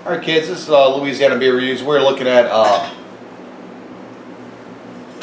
All right, kids, this is Louisiana Beer Reviews. We're looking at,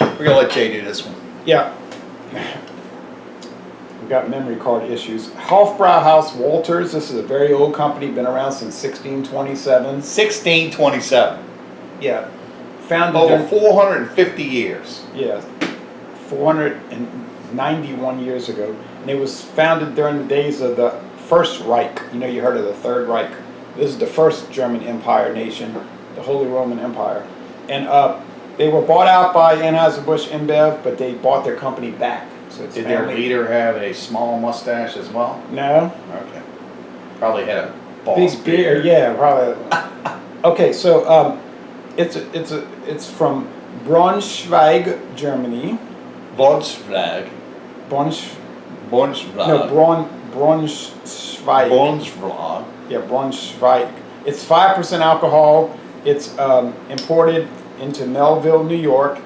we're going to let Jay do this one. Yeah. We've got memory card issues. Hofbrauhaus Wolters. This is a very old company, been around since 1627. 1627. Yeah. Founded Over during, 450 years. yeah, 491 years ago. And it was founded during the days of the First Reich. You know, you heard of the Third Reich. This is the first German Empire nation, the Holy Roman Empire. And they were bought out by Anheuser-Busch InBev, but they bought their company back. So it's Did family. their leader have a small mustache as well? No. Okay. Probably had a boss Big beer, yeah, probably. Okay, so it's from Braunschweig, Germany. Braunschweig. Braunschweig. Braunschweig. Braunschweig. Braunschweig. Yeah, Braunschweig. It's 5% alcohol. It's imported into Melville, New York.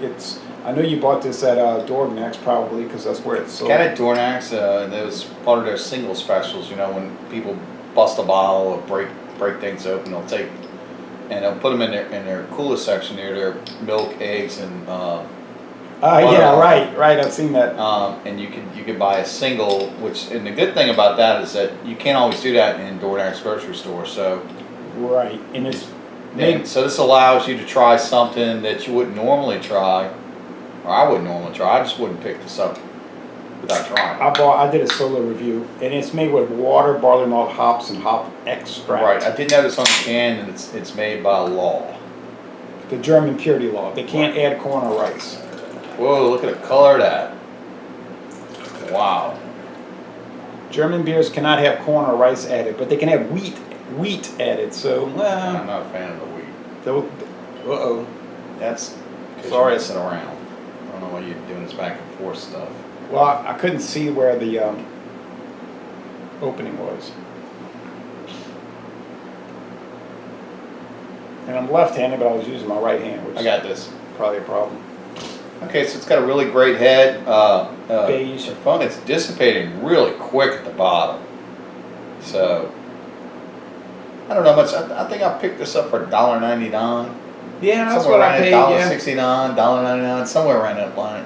I know you bought this at Dorgnax probably because that's where it's sold. Got it at Dornax. That was part of their single specials. You know, when people bust a bottle or break things open, they'll take and they'll put them in their cooler section near their milk, eggs, and yeah, right. I've seen that. and you can buy a single. And the good thing about that is that you can't always do that in Dornax grocery store. So Right, and it's so this allows you to try something that you wouldn't normally try, or I wouldn't normally try. I just wouldn't pick this up without trying. I did a solo review, and it's made with water, barley malt, hops, and hop extract. Right, I did notice on the can that it's made by law. The German purity law. They can't add corn or rice. Whoa, look at the color of that. Wow. German beers cannot have corn or rice added, but they can have wheat added. So, I'm not a fan of the wheat. uh-oh. That's because Sorry. you're messing around. I don't know why you're doing this back and forth stuff. Well, I couldn't see where the opening was. And I'm left-handed, but I was using my right hand, which I got this. is probably a problem. Okay, so it's got a really great head. Beige. The fun, it's dissipating really quick at the bottom. So, I don't know much. I think I picked this up for $1.99. Yeah, that's Somewhere what I around paid. $1.69, $1.99, somewhere around that line.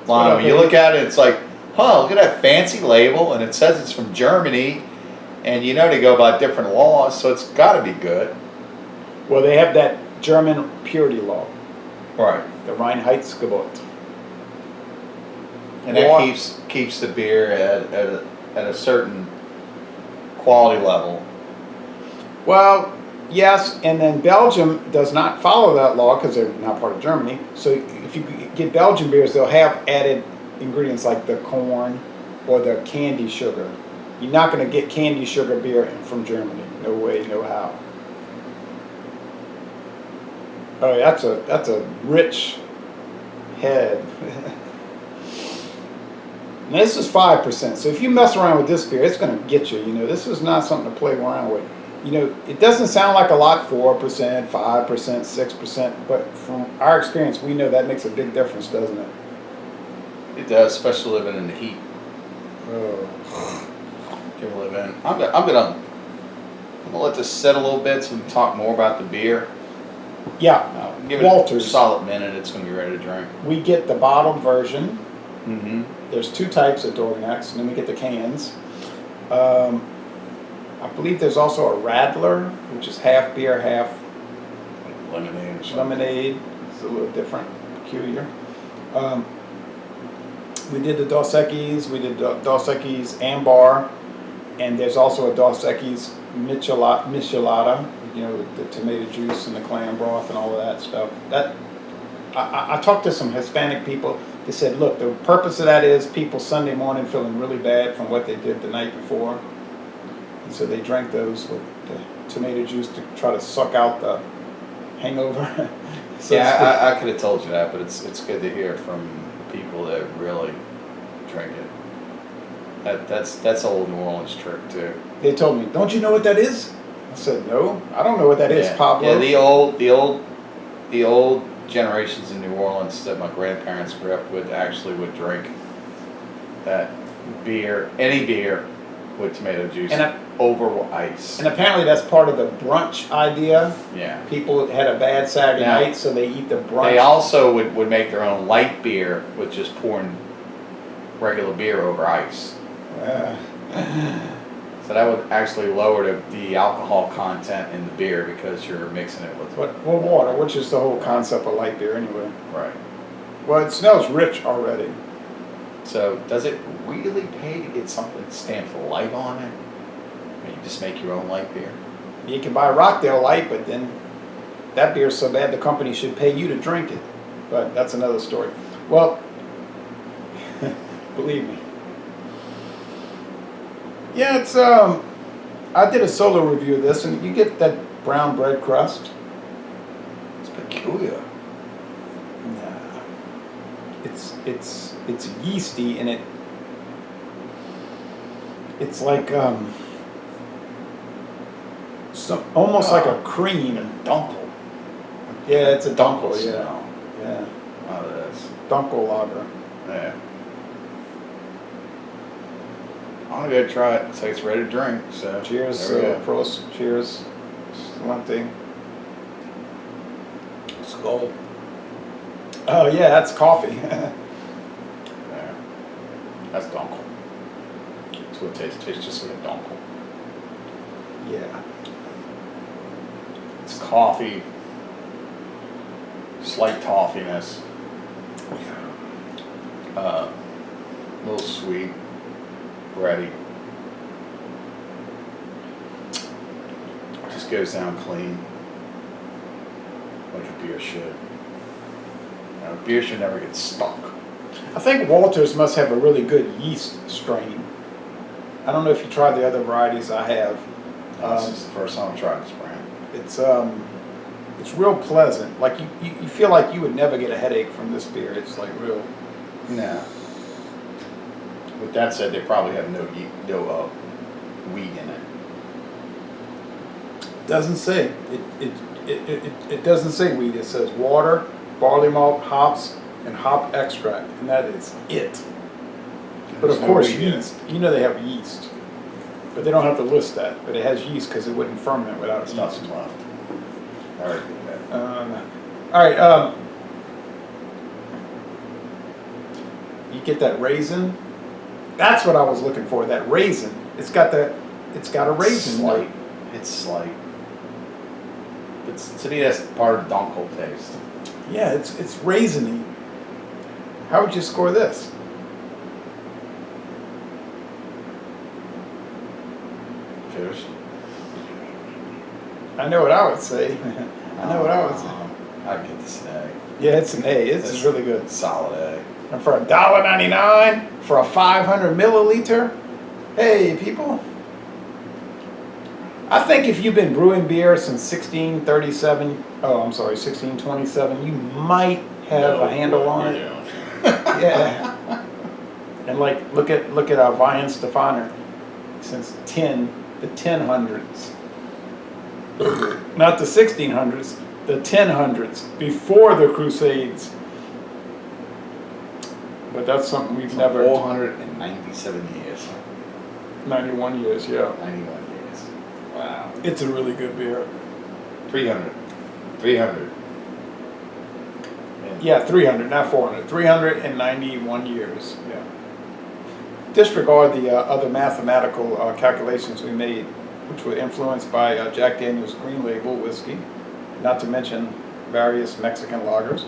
what I When you paid. look at it, it's like, look at that fancy label, and it says it's from Germany, and you know they go by different laws, so it's got to be good. Well, they have that German purity law, Right. the Reinheitsgebot. And that Water. keeps the beer at a certain quality level. Well, yes, and then Belgium does not follow that law because they're not part of Germany. So if you get Belgian beers, they'll have added ingredients like the corn or the candy sugar. You're not going to get candy sugar beer from Germany. No way, no how. Oh, that's a rich head. Now, this is 5%. So if you mess around with this beer, it's going to get you. You know, this is not something to play around with. You know, it doesn't sound like a lot, 4%, 5%, 6%, but from our experience, we know that makes a big difference, doesn't it? It does, especially living in the heat. Oh. You live in. I'm gonna let this sit a little bit so we can talk more about the beer. Yeah, Give it a Wolters. solid minute. It's gonna be ready to drink. We get the bottled version. Mm-hmm. There's two types at Dorgnax, and then we get the cans. I believe there's also a Radler, which is half beer, half Lemonade or something. lemonade. It's a little different, peculiar. We did the Dos Equis, we did Dos Equis Ambar, and there's also a Dos Equis Michelada, you know, the tomato juice and the clam broth and all of that stuff. I talked to some Hispanic people. They said, look, the purpose of that is people Sunday morning feeling really bad from what they did the night before. And so they drank those with the tomato juice to try to suck out the hangover. So Yeah, I could have told you that, but it's good to hear from people that really drink it. That's old New Orleans trick too. they told me, don't you know what that is? I said, no, I don't know what that is, Pablo. Yeah, the old generations in New Orleans that my grandparents grew up with actually would drink that beer, any beer, with tomato juice And over ice. And apparently that's part of the brunch idea. Yeah. People had a bad Saturday Now, night, so they eat the brunch. They also would make their own light beer with just pouring regular beer over ice. So that would actually lower the alcohol content in the beer because you're mixing it with Well, water, which is the whole concept of light beer anyway. right. Well, it smells rich already. So does it really pay to get something stamped light on it? I mean, you just make your own light beer. You can buy Rockdale Light, but then that beer's so bad the company should pay you to drink it. But that's another story. Well, believe me. Yeah, it's I did a solo review of this, and you get that brown bread crust. It's peculiar. Nah. It's yeasty, and it's like almost like a cream. Dunkel. Yeah, it's a Dunkel dunkel. Yeah, smell. yeah, Oh, it is. dunkel lager. Yeah. I'm gonna go try it. So it's ready to drink. So Cheers, there we go. Prost, cheers. One thing. Skull. Oh yeah, that's coffee. Yeah. That's dunkel. That's what it tastes. It tastes just like a dunkel. Yeah. It's coffee. Slight toffiness. A little sweet. Ready. Just goes down clean. Like a beer should. Beer should never get stuck. I think Wolters must have a really good yeast strain. I don't know if you tried the other varieties I have. This is the first time I tried this brand. It's real pleasant. Like you feel like you would never get a headache from this beer. It's like real. No. With that said, they probably have no wheat in it. Doesn't say it doesn't say wheat. It says water, barley malt, hops, and hop extract, and that is it. But of There's no course, wheat in it. yeast. You know they have yeast, but they don't have to list that. But it has yeast because it wouldn't ferment without There's yeast. nothing left. I already did that. All right. You get that raisin. That's what I was looking for. That raisin. It's got a raisin. Slight. It's slight. To me, that's part of the dunkel taste. Yeah, it's raisiny. How would you score this? Finished. I know what I would say. I know what I would say. I'd get this an A. Yeah, it's an A. It's really good. Solid A. And for $1.99 for a 500 milliliter, hey people. I think if you've been brewing beer since 1627, you might have a handle on it. Yeah. And like, look at Vian Stefaner since the 1000s. Not the 1600s, the 1000s, before the Crusades. But that's something we've never. 497 years. 91 years, yeah. 91 years. Wow. It's a really good beer. 300. 300. Yeah, 300, not 400. 391 years, yeah. Disregard the other mathematical calculations we made, which were influenced by Jack Daniel's Green Label whiskey, not to mention various Mexican lagers.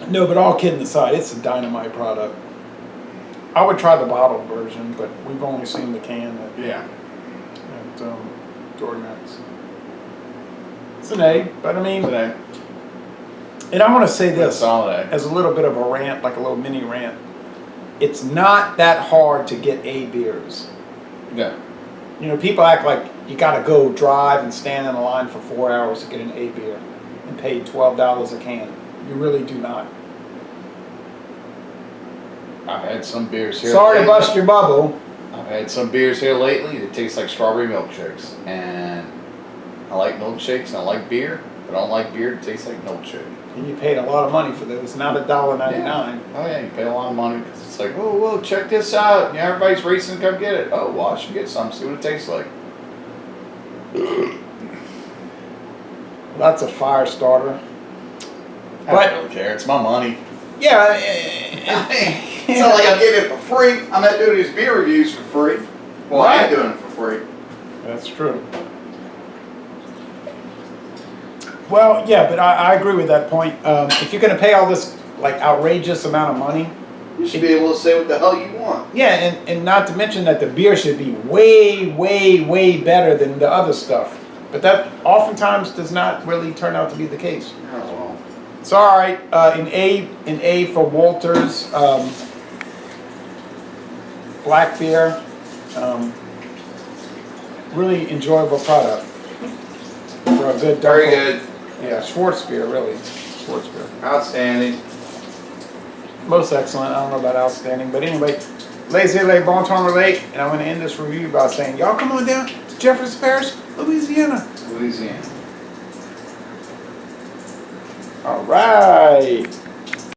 No, but all kidding aside, it's a dynamite product. I would try the bottled version, but we've only seen the can at Jordan's. It's an A, but I mean, Today. and I want to say this Solid A. as a little bit of a rant, like a little mini rant. It's not that hard to get A beers. Yeah. You know, people act like you got to go drive and stand in a line for 4 hours to get an A beer and pay $12 a can. You really do not. I've had some beers here. Sorry to lately. bust your bubble. I've had some beers here lately that taste like strawberry milkshakes, and I like milkshakes and I like beer. If I don't like beer, it tastes like milkshake. And you paid a lot of money for those, not $1.99. Oh yeah, you pay a lot of money because it's like, oh, whoa, check this out. Yeah, everybody's racing to come get it. Oh, well, I should get some, see what it tastes like. That's a fire starter. I don't really care. It's my money. Yeah. It's not like I'm getting it for free. I'm not doing these beer reviews for free. Well, I am doing it for free. That's true. Well, yeah, but I agree with that point. If you're going to pay all this like outrageous amount of money, You should be able to say what the hell you want. yeah, and not to mention that the beer should be way, way, way better than the other stuff. But that oftentimes does not really turn out to be the case. Oh, well. It's all right. In A for Wolters, black beer, really enjoyable product for a good. Very good. Yeah, Schwartz beer, really. Schwartz beer. Outstanding. Most excellent. I don't know about outstanding, but anyway, laissez-les bon temps relate, and I'm going to end this review by saying, y'all come on down to Jefferson Parish, Louisiana. Louisiana. All right.